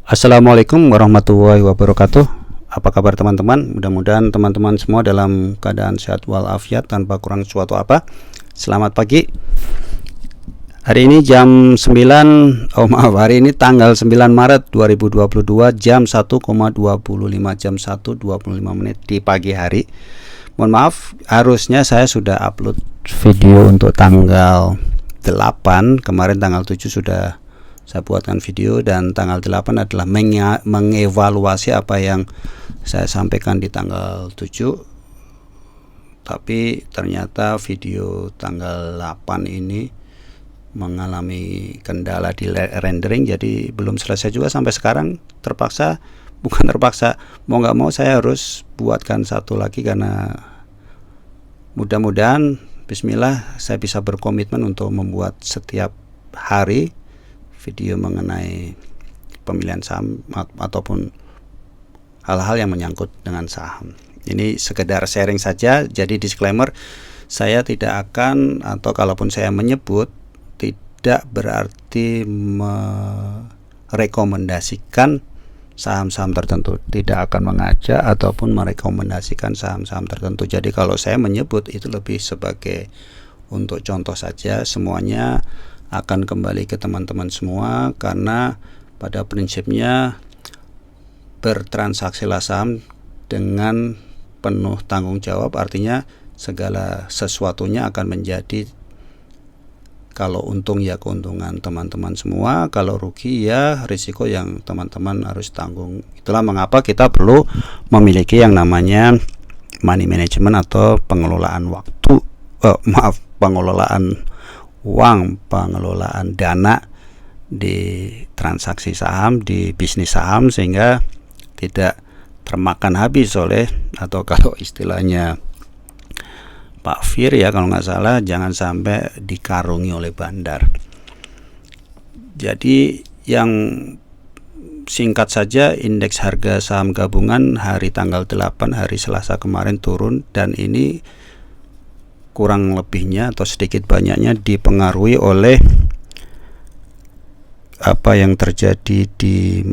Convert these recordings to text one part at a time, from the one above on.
Assalamualaikum warahmatullahi wabarakatuh. Apa kabar teman-teman? Mudah-mudahan teman-teman semua dalam keadaan sehat walafiat tanpa kurang suatu apa. Selamat pagi. Hari ini jam 9, hari ini tanggal 9 Maret 2022 jam 1,25 jam 1.25 menit di pagi hari. Mohon maaf, harusnya saya sudah upload video untuk tanggal 8. Kemarin tanggal 7 sudah saya buatkan video, dan tanggal 8 adalah mengevaluasi apa yang saya sampaikan di tanggal 7. Tapi ternyata video tanggal 8 ini mengalami kendala di rendering, jadi belum selesai juga sampai sekarang. Mau nggak mau saya harus buatkan satu lagi, karena mudah-mudahan bismillah saya bisa berkomitmen untuk membuat setiap hari video mengenai pemilihan saham ataupun hal-hal yang menyangkut dengan saham. Ini sekedar sharing saja, jadi disclaimer, saya tidak akan, atau kalaupun saya menyebut, tidak berarti merekomendasikan saham-saham tertentu, tidak akan mengajak ataupun merekomendasikan saham-saham tertentu. Jadi kalau saya menyebut itu lebih sebagai untuk contoh saja, semuanya akan kembali ke teman-teman semua, karena pada prinsipnya bertransaksilah saham dengan penuh tanggung jawab, artinya segala sesuatunya akan menjadi, kalau untung ya keuntungan teman-teman semua, kalau rugi ya risiko yang teman-teman harus tanggung. Itulah mengapa kita perlu memiliki yang namanya money management atau pengelolaan pengelolaan uang, pengelolaan dana di transaksi saham, di bisnis saham, sehingga tidak termakan habis oleh, atau kalau istilahnya Pak Fir ya kalau nggak salah, jangan sampai dikarungi oleh bandar. Jadi yang singkat saja, indeks harga saham gabungan hari tanggal 8 hari Selasa kemarin turun, dan ini kurang lebihnya atau sedikit banyaknya dipengaruhi oleh apa yang terjadi di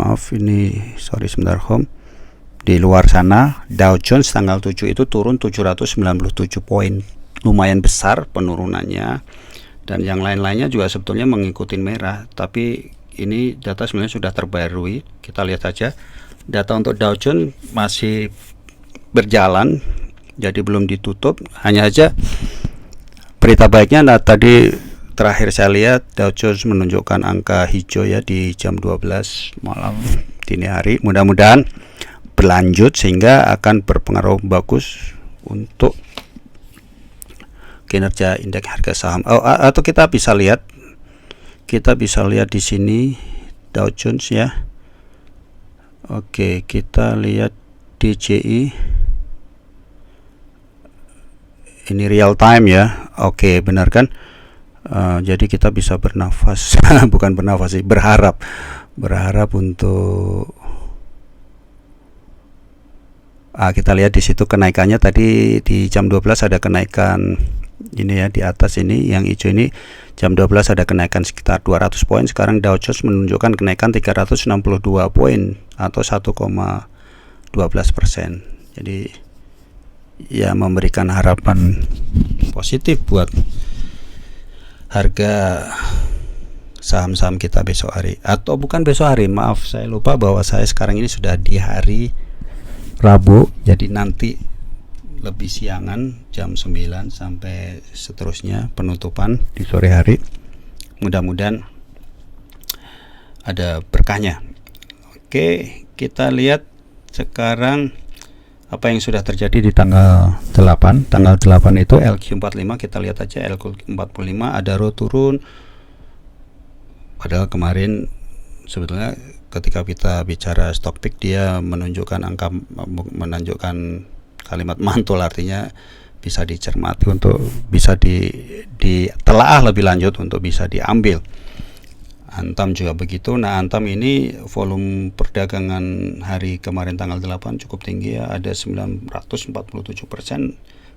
di luar sana. Dow Jones tanggal 7 itu turun 797 poin, lumayan besar penurunannya, dan yang lain-lainnya juga sebetulnya mengikuti merah. Tapi ini data sebenarnya sudah terbarui, kita lihat saja. Data untuk Dow Jones masih berjalan, jadi belum ditutup. Hanya aja berita baiknya, tadi terakhir saya lihat Dow Jones menunjukkan angka hijau ya di jam 12 malam dini hari. Mudah-mudahan berlanjut sehingga akan berpengaruh bagus untuk kinerja indeks harga saham. Atau kita bisa lihat di sini Dow Jones ya. Oke, kita lihat DJI. Ini real time ya. Oke, benar kan? Jadi kita bisa bernafas bukan bernafas sih, berharap untuk kita lihat di situ kenaikannya. Tadi di jam 12 ada kenaikan ini ya, di atas ini yang hijau ini jam 12 ada kenaikan sekitar 200 poin. Sekarang Dow Jones menunjukkan kenaikan 362 poin atau 1,12%. Jadi ya memberikan harapan positif buat harga saham-saham kita besok hari, atau bukan besok hari, maaf saya lupa bahwa saya sekarang ini sudah di hari Rabu, jadi nanti lebih siangan jam 9 sampai seterusnya penutupan di sore hari. Mudah-mudahan ada berkahnya. Oke, kita lihat sekarang apa yang sudah terjadi di tanggal 8. Tanggal 8 itu LQ45, kita lihat aja LQ45 ada row turun. Padahal kemarin sebetulnya ketika kita bicara stock pick, dia menunjukkan kalimat mantul, artinya bisa dicermati untuk bisa ditelaah lebih lanjut untuk bisa diambil. Antam juga begitu. Nah, Antam ini volume perdagangan hari kemarin tanggal 8 cukup tinggi ya, ada 947%,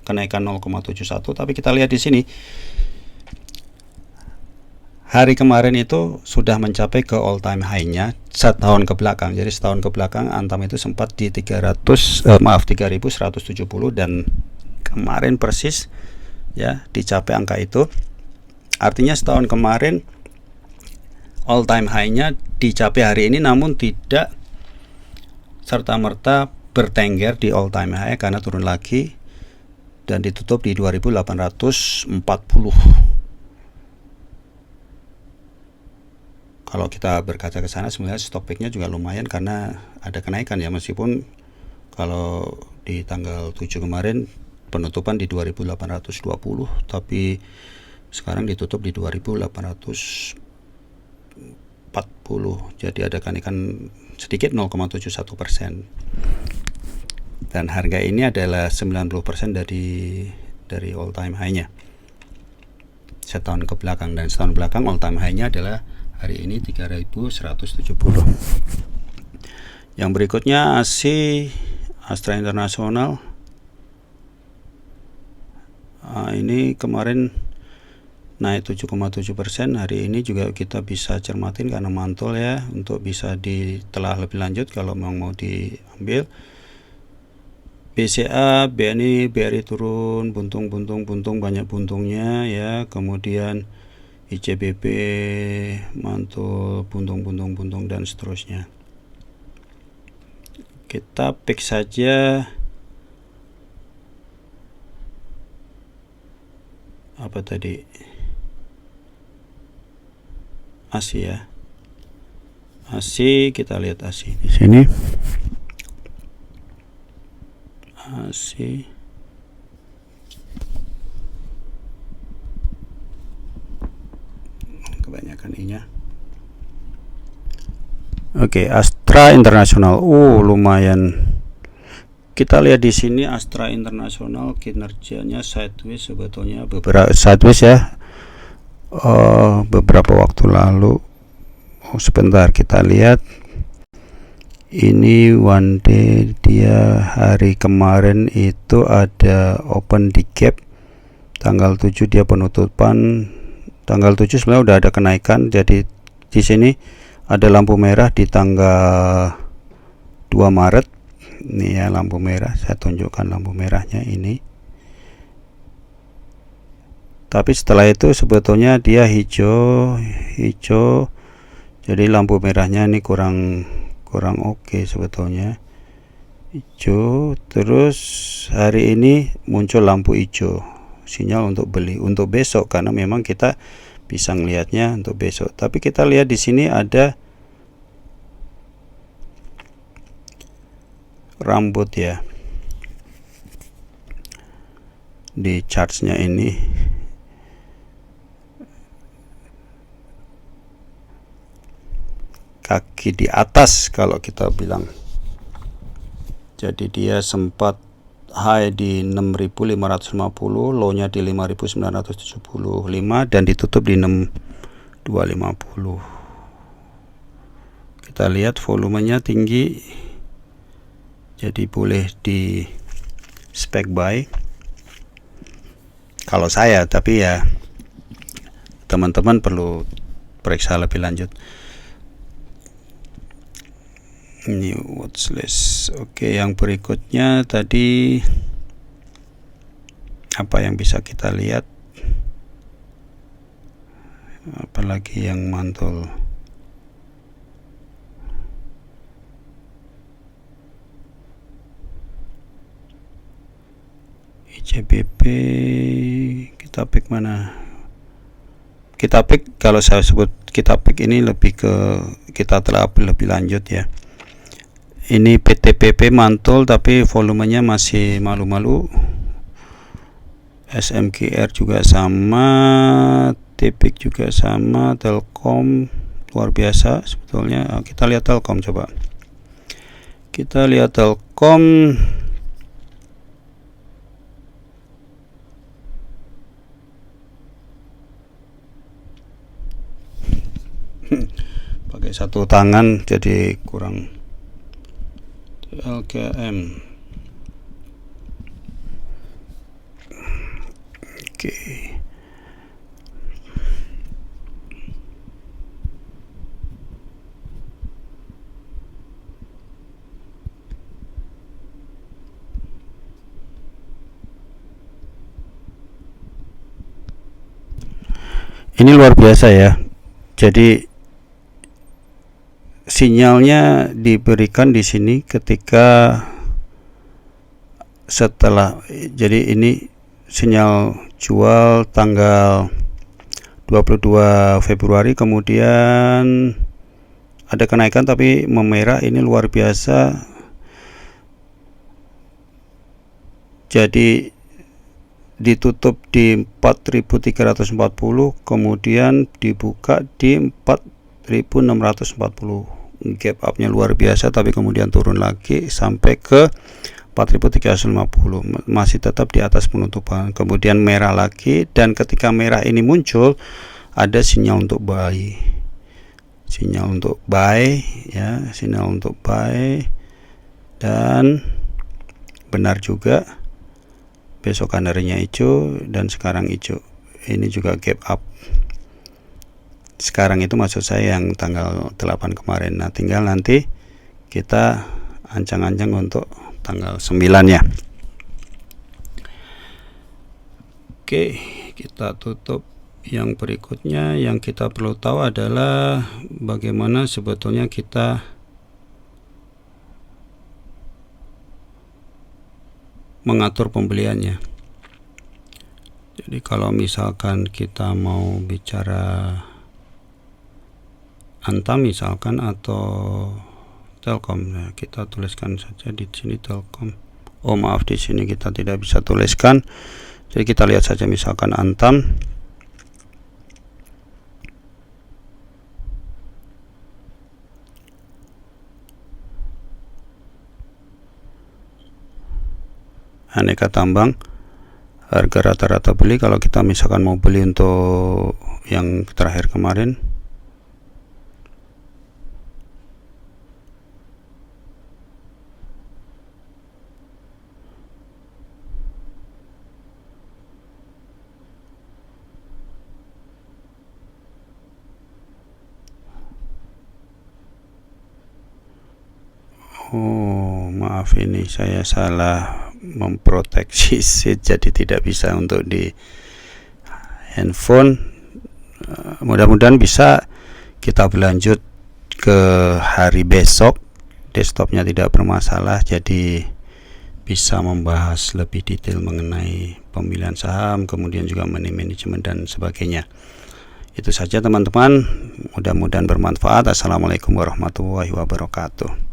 kenaikan 0,71. Tapi kita lihat di sini hari kemarin itu sudah mencapai ke all time high-nya setahun ke belakang. Jadi setahun ke belakang Antam itu sempat di 3170 dan kemarin persis ya dicapai angka itu. Artinya setahun kemarin all time high-nya dicapai hari ini, namun tidak serta-merta bertengger di all time high karena turun lagi dan ditutup di 2840. Kalau kita berkaca ke sana sebenarnya stop pick-nya juga lumayan karena ada kenaikan ya, meskipun kalau di tanggal 7 kemarin penutupan di 2820 tapi sekarang ditutup di 2840. Jadi ada kenaikan sedikit 0,71%. Dan harga ini adalah 90% dari all time high-nya setahun ke belakang, dan setahun belakang all time high-nya adalah hari ini 3170. Yang berikutnya Astra International. Ini kemarin naik 7,7%. Hari ini juga kita bisa cermatin karena mantul ya, untuk bisa ditelah lebih lanjut kalau memang mau diambil. BCA, BNI, BRI turun, buntung banyak buntungnya ya. Kemudian ICBP mantul, buntung dan seterusnya. Kita pick saja apa tadi, ASI ya. ASI, kita lihat ASI di sini. ASI kebanyakan I-nya. Oke, Astra International. Lumayan. Kita lihat di sini Astra International kinerjanya sideways sebetulnya, beberapa sideways ya. Beberapa waktu lalu. Sebentar kita lihat. Ini one day, dia hari kemarin itu ada open di gap. Tanggal 7 dia penutupan. Tanggal 7 sebenarnya udah ada kenaikan. Jadi di sini ada lampu merah di tanggal 2 Maret. Ini ya lampu merah, saya tunjukkan lampu merahnya ini. Tapi setelah itu sebetulnya dia hijau. Jadi lampu merahnya ini kurang oke sebetulnya. Hijau, terus hari ini muncul lampu hijau, sinyal untuk beli untuk besok, karena memang kita bisa ngelihatnya untuk besok. Tapi kita lihat di sini ada rambut ya di chartsnya ini. Kaki di atas kalau kita bilang. Jadi dia sempat high di 6.550, low-nya di 5.975 dan ditutup di 6.250. Kita lihat volumenya tinggi. Jadi boleh di spek buy kalau saya, tapi ya teman-teman perlu periksa lebih lanjut. Ini watchlist. Oke, yang berikutnya tadi apa yang bisa kita lihat, apalagi yang mantul. ICBP kita pick mana? Kita pick, kalau saya sebut kita pick ini lebih ke kita telah lebih lanjut ya. Ini PTPP mantul tapi volumenya masih malu-malu. SMKR juga sama, TPIC juga sama, Telkom luar biasa sebetulnya. Kita lihat Telkom coba. Kita lihat Telkom. Pakai satu tangan jadi kurang. LKM. Oke. Ini luar biasa ya. Jadi sinyalnya diberikan di sini ketika setelah, jadi ini sinyal jual tanggal 22 Februari, kemudian ada kenaikan tapi memerah. Ini luar biasa. Jadi ditutup di 4.340, kemudian dibuka di 4.640. Gap upnya luar biasa, tapi kemudian turun lagi sampai ke 4.350, masih tetap di atas penutupan. Kemudian merah lagi, dan ketika merah ini muncul ada sinyal untuk buy, sinyal untuk buy ya, sinyal untuk buy. Dan benar juga, besokan harinya hijau dan sekarang hijau. Ini juga gap up. Sekarang itu maksud saya yang tanggal 8 kemarin. Nah, tinggal nanti kita ancang-ancang untuk tanggal 9 ya. Oke, kita tutup. Yang berikutnya yang kita perlu tahu adalah bagaimana sebetulnya kita mengatur pembeliannya. Jadi kalau misalkan kita mau bicara Antam misalkan atau Telkom, nah kita tuliskan saja di sini Telkom. Oh maaf, di sini kita tidak bisa tuliskan. Jadi kita lihat saja misalkan Antam. Aneka tambang, harga rata-rata beli kalau kita misalkan mau beli untuk yang terakhir kemarin. Oh maaf, ini saya salah memproteksi seat, jadi tidak bisa untuk di handphone. Mudah-mudahan bisa kita berlanjut ke hari besok. Desktopnya tidak bermasalah, jadi bisa membahas lebih detail mengenai pemilihan saham, kemudian juga money management dan sebagainya. Itu saja teman-teman, mudah-mudahan bermanfaat. Assalamualaikum warahmatullahi wabarakatuh.